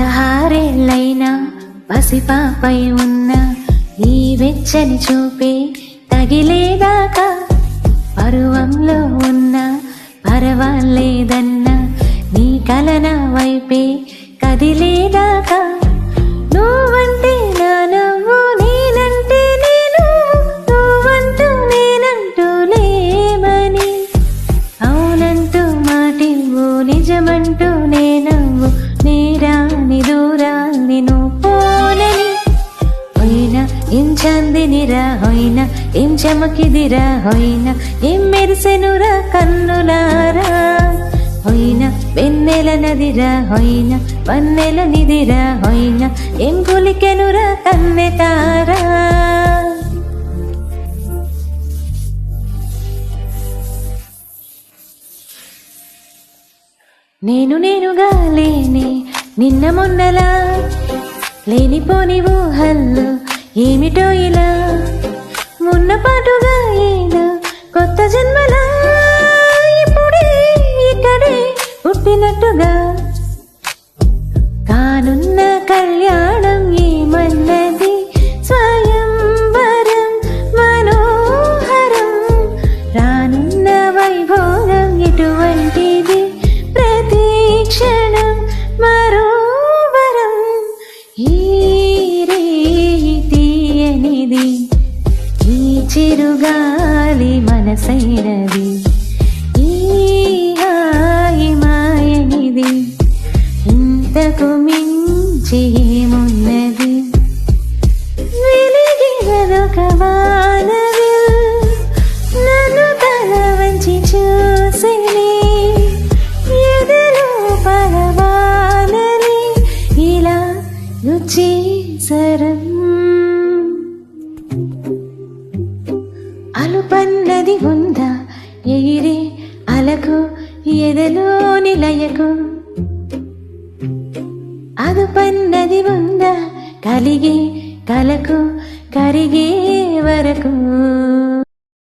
16 పసిపాపై ఉన్న నీ వెచ్చని చూపే తగిలేదాకా పరువంలో ఉన్న పరవాలేదన్నా నీ కలన వైపే కదిలేదాకా నువ్వంటే నా నవ్వు నేనంటే నేను నువ్వంటూ నేనంటూ లేమని అవునంటూ మాటివ్వు నిజమంటూ నేనవ్వు నేరాని దూరాన్ని నువ్వు పోనని హొయినా ఏం చందినిరా హొయినా ఏం చమకిదిరా హొయినా ఏం మెరిసెనురా కన్నులారా హొయినా వెన్నెల నదిరా హొయినా వన్నెల నిదిరా హొయినా ఏం గులికెనురా కన్నెతారా నేనుగా లేనే నిన్న మొన్నలా లేనిపోని ఊహల్లో ఏమిటో ఇలా ఉన్న పాటుగా ఏదో కొత్త జన్మలా ఇప్పుడే ఇక్కడే పుట్టినట్టుగా కానున్న కళ్యాణం ఏమన్నది స్వయంవరం మనోహరం రానున్న వైభోగం ఎటువంటిది ప్రతి క్షణం మరో వరం ఈ తీయనిది ఈ చిరుగాలి మనసైనది ఈ హాయి మాయనిది ఇంతకు మించి ఏమున్నది వెలిగినదొక వానవి నన్ను తల వంచి చూసిని ఎదలో పరవాలని ఇలా రుచేసరం అలుపన్నది ఉందా ఎగిరే అలకు ఎదలోని లయకు అదుపన్నది ఉందా కలిగే కలకు కరిగే వరకు